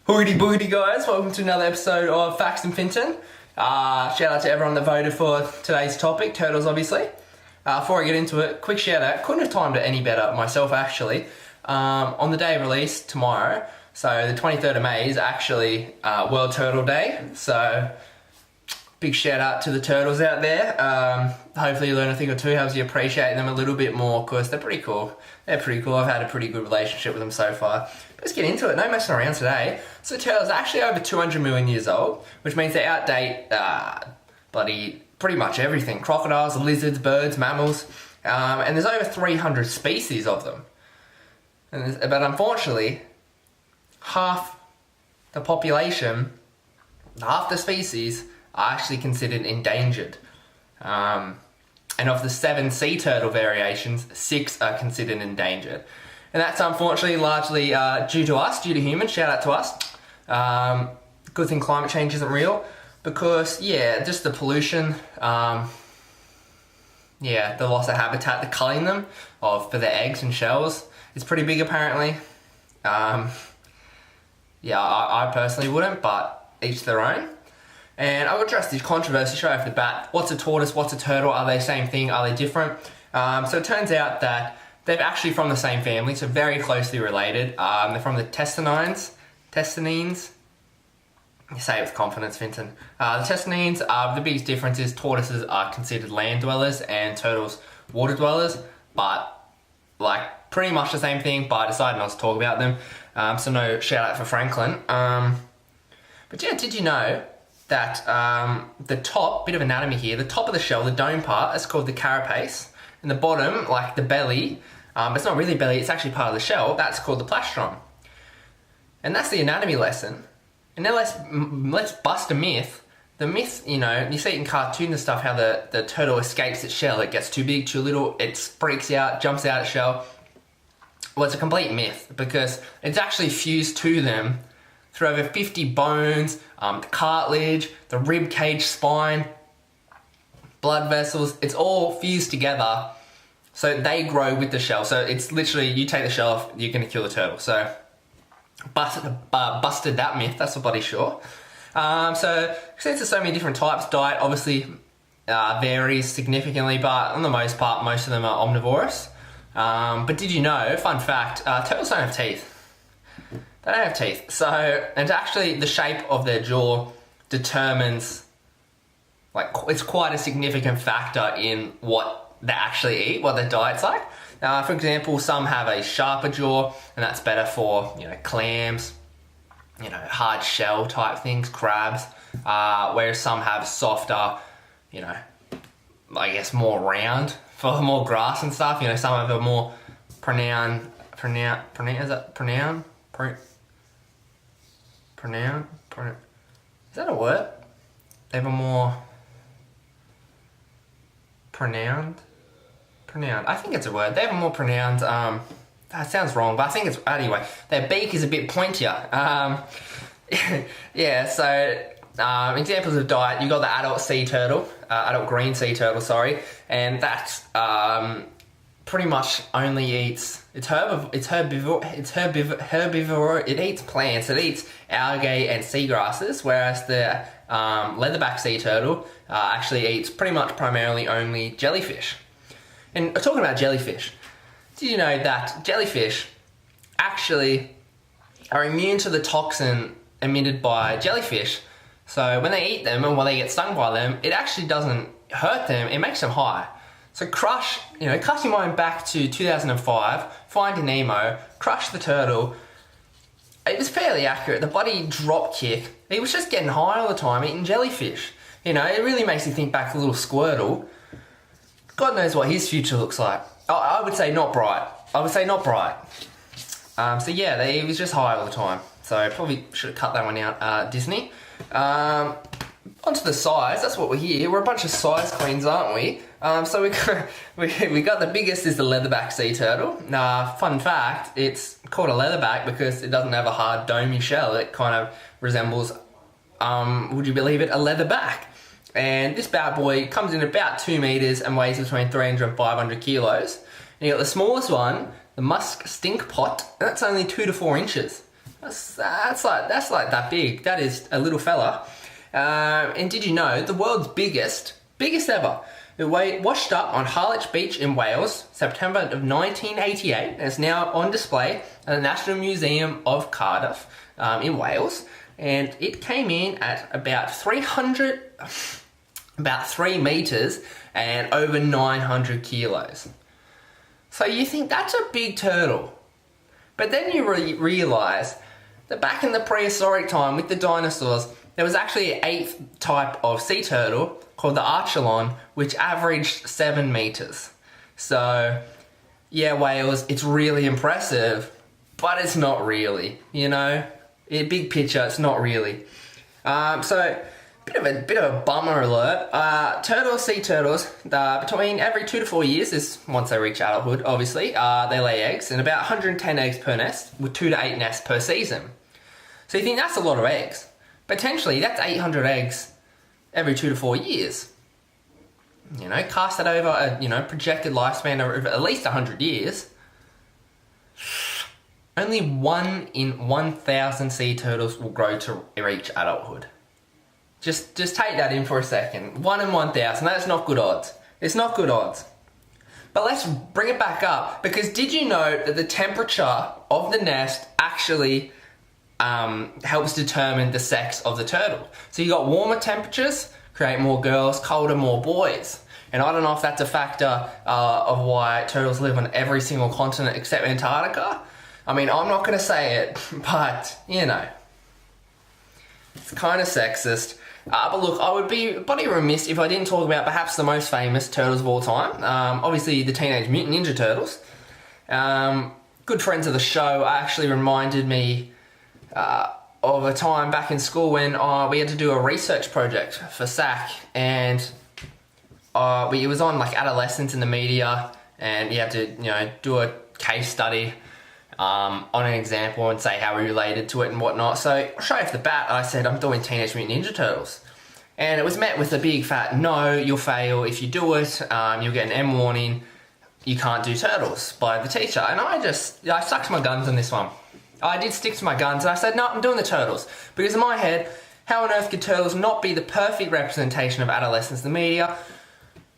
Hoody boody guys, welcome to another episode of Facts and Fintan. Shout out to everyone that voted for today's topic, turtles obviously. Before I get into it, quick shout out, couldn't have timed it any better myself actually. On the day of release, tomorrow, so the 23rd of May is actually World Turtle Day, so big shout out to the turtles out there. Hopefully you learn a thing or two, helps you appreciate them a little bit more, because they're pretty cool. I've had a pretty good relationship with them so far. Let's get into it, no messing around today. So turtles are actually over 200 million years old, which means they outdate pretty much everything. Crocodiles, lizards, birds, mammals, and there's over 300 species of them. But unfortunately, half the population, half the species, are actually considered endangered. And of the 7 sea turtle variations, 6 are considered endangered. And that's unfortunately largely due to humans, shout out to us. Good thing climate change isn't real, because just the pollution, the loss of habitat, the culling them for their eggs and shells is pretty big apparently. I personally wouldn't, but each their own. And I'll address this controversy straight off the bat. What's a tortoise? What's a turtle? Are they the same thing? Are they different? So it turns out that they're actually from the same family, so very closely related. They're from the testinines. You say it with confidence, Fintan. The testinines, the biggest difference is tortoises are considered land dwellers and turtles water dwellers, but pretty much the same thing, but I decided not to talk about them. So no shout out for Franklin. But yeah, did you know that the top, bit of anatomy here, the top of the shell, the dome part, is called the carapace, and the bottom, like the belly, but it's not really belly, it's actually part of the shell, that's called the plastron. And that's the anatomy lesson. And now let's bust a myth. The myth, you see it in cartoons and stuff, how the turtle escapes its shell, it gets too big, too little, it freaks out, jumps out its shell. Well, it's a complete myth, because it's actually fused to them through over 50 bones, the cartilage, the rib cage, spine, blood vessels. It's all fused together, so they grow with the shell. So it's literally, you take the shell off, you're going to kill the turtle. So busted that myth, that's for bloody sure. So since there's so many different types, diet obviously varies significantly, but on the most part, most of them are omnivorous. But did you know, fun fact, turtles don't have teeth. They don't have teeth. So, and actually the shape of their jaw determines, it's quite a significant factor in what they actually eat, what their diet's like. For example, some have a sharper jaw, and that's better for, clams, hard shell type things, crabs, whereas some have softer, more round for more grass and stuff. Some have a more pronounced, is that a word? They have a more pronounced, I think it's a word. They have a more pronounced, that sounds wrong, but I think it's, anyway, their beak is a bit pointier. Examples of diet, you've got the adult green sea turtle, and that's pretty much only eats, it's herbivore, it eats plants, it eats algae and seagrasses, whereas the leatherback sea turtle actually eats pretty much primarily only jellyfish. And talking about jellyfish, did you know that jellyfish actually are immune to the toxin emitted by jellyfish? So when they eat them and when they get stung by them, it actually doesn't hurt them, it makes them high. So cast your mind back to 2005, Finding Nemo, Crush the turtle. It was fairly accurate. The bloody drop kick, he was just getting high all the time, eating jellyfish. It really makes you think back to little Squirtle. God knows what his future looks like. I would say not bright. He was just high all the time. So probably should have cut that one out, Disney. Onto the size, that's what we're here. We're a bunch of size queens, aren't we? So we got the biggest is the leatherback sea turtle. Fun fact, it's called a leatherback because it doesn't have a hard domey shell. It kind of resembles, would you believe it, a leatherback. And this bad boy comes in about 2 meters and weighs between 300 and 500 kilos. And you got the smallest one, the musk stink pot, and that's only 2 to 4 inches. That's like that big. That is a little fella. And did you know the world's biggest ever? It washed up on Harwich Beach in Wales, September of 1988, and it's now on display at the National Museum of Cardiff in Wales. And it came in at about 3 meters and over 900 kilos. So you think that's a big turtle. But then you realise that back in the prehistoric time with the dinosaurs, there was actually an 8th type of sea turtle called the archelon, which averaged 7 meters. So, yeah, Wales, it's really impressive, but it's not really, you know? In big picture, it's not really. So, bit of a bummer alert. Sea turtles, between every 2 to 4 years, is once they reach adulthood, obviously, they lay eggs, and about 110 eggs per nest, with 2 to 8 nests per season. So you think that's a lot of eggs. Potentially, that's 800 eggs every 2 to 4 years. You know, cast that over a projected lifespan of at least 100 years. Only 1 in 1,000 sea turtles will grow to reach adulthood. Just take that in for a second. 1 in 1,000, that's not good odds. It's not good odds. But let's bring it back up, because did you know that the temperature of the nest actually helps determine the sex of the turtle? So you got warmer temperatures, create more girls, colder, more boys. And I don't know if that's a factor of why turtles live on every single continent except Antarctica. I mean, I'm not going to say it, but, you know, it's kind of sexist. But look, I would be bloody remiss if I didn't talk about perhaps the most famous turtles of all time. Obviously, the Teenage Mutant Ninja Turtles. Good friends of the show actually reminded me of a time back in school when we had to do a research project for SAC, and it was on like adolescence in the media, and you had to do a case study on an example and say how we related to it and whatnot. So straight off the bat, I said I'm doing Teenage Mutant Ninja Turtles, and it was met with a big fat no. You'll fail if you do it. You'll get an M warning. You can't do Turtles by the teacher. And I stuck to my guns on this one. I did stick to my guns, and I said, no, I'm doing the Turtles. Because in my head, how on earth could Turtles not be the perfect representation of adolescence in the media?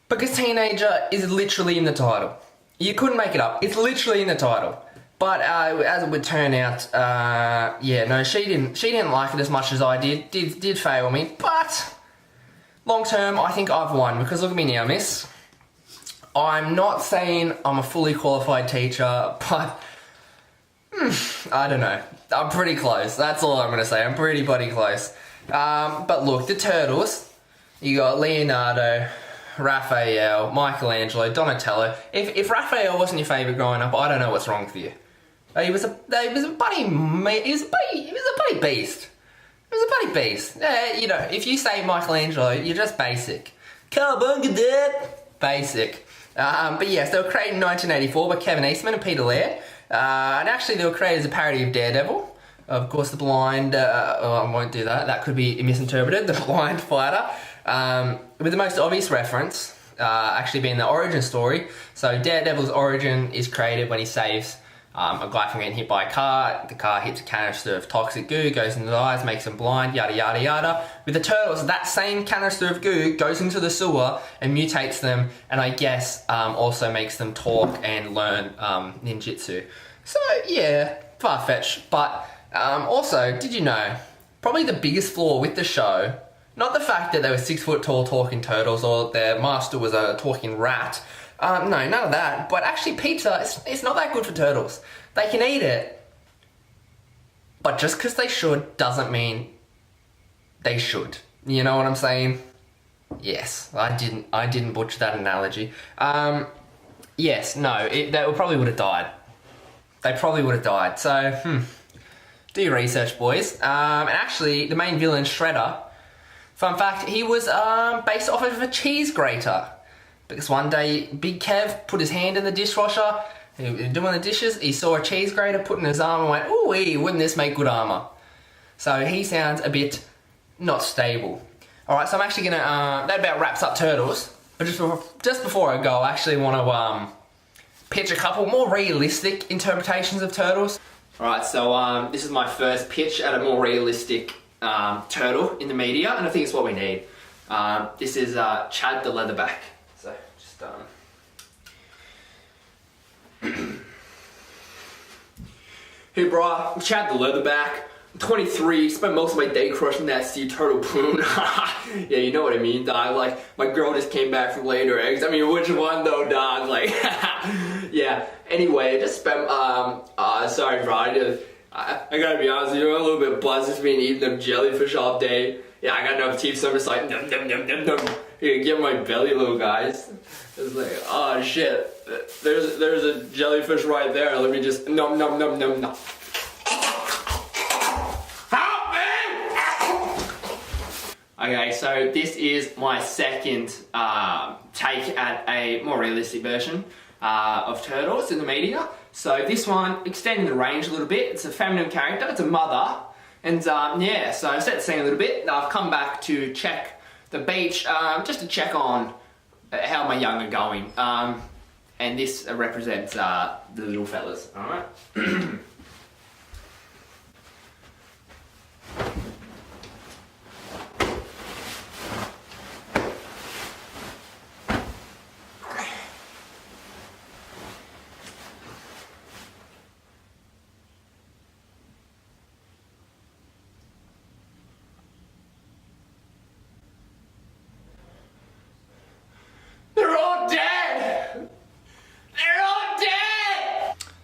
Because teenager is literally in the title. You couldn't make it up. It's literally in the title. But as it would turn out, she didn't like it as much as I did. Did fail me. But long term, I think I've won. Because look at me now, miss. I'm not saying I'm a fully qualified teacher, but I don't know. I'm pretty close. That's all I'm going to say. I'm pretty bloody close. But look, the Turtles, you got Leonardo, Raphael, Michelangelo, Donatello. If Raphael wasn't your favourite growing up, I don't know what's wrong with you. He was a bloody beast. He was a bloody beast. If you say Michelangelo, you're just basic. Cowabunga, Dad. Basic. But yes, they were created in 1984 by Kevin Eastman and Peter Laird. And actually they were created as a parody of Daredevil. Of course, the blind... I won't do that. That could be misinterpreted. The blind fighter. With the most obvious reference actually being the origin story. So Daredevil's origin is created when he saves a guy from getting hit by a car. The car hits a canister of toxic goo, goes into his eyes, makes him blind, yada yada yada. With the Turtles, that same canister of goo goes into the sewer and mutates them, and I guess also makes them talk and learn ninjutsu. So yeah, far-fetched. But also, did you know, probably the biggest flaw with the show, not the fact that they were 6 foot tall talking turtles or their master was a talking rat. No, none of that. But actually pizza, it's not that good for turtles. They can eat it. But just because they should doesn't mean they should. You know what I'm saying? Yes, I didn't butcher that analogy. Yes, no, they probably would have died. They probably would have died. So, do your research, boys. And actually, the main villain, Shredder, fun fact, he was based off of a cheese grater. Because one day, Big Kev put his hand in the dishwasher, he was doing the dishes, he saw a cheese grater put in his arm and went, ooh, wouldn't this make good armour? So he sounds a bit not stable. Alright, so I'm actually going to, that about wraps up Turtles. But just before I go, I actually want to pitch a couple more realistic interpretations of Turtles. Alright, so this is my first pitch at a more realistic turtle in the media, and I think it's what we need. This is Chad the leatherback. So, just Hey bro, I'm Chad the leatherback. I'm 23, spent most of my day crushing that sea turtle poon. Yeah, you know what I mean, dog. Like, my girl just came back from laying her eggs. I mean, which one though, dog? Like, yeah. Anyway, I just spent, sorry bro, I gotta be honest with you, I'm a little bit buzzed just being eating them jellyfish all day. Yeah, I got enough teeth, so I'm just like, num num num num num. Here, get my belly, little guys. It's like, oh shit, there's a jellyfish right there. Let me just num num num num num. Okay, so this is my second take at a more realistic version of turtles in the media. So this one, extending the range a little bit. It's a feminine character, it's a mother. And yeah, so I've set the scene a little bit. I've come back to check the beach, just to check on how my young are going. And this represents the little fellas, alright?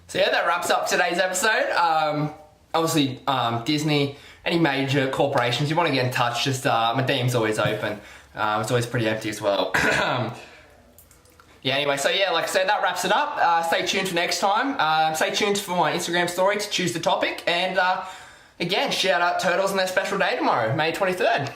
So yeah, that wraps up today's episode. Obviously, Disney, any major corporations, you want to get in touch, just my DM's always open. It's always pretty empty as well. Yeah, anyway, so yeah, like I said, that wraps it up. Stay tuned for next time. Stay tuned for my Instagram story to choose the topic. And again, shout out Turtles on their special day tomorrow, May 23rd.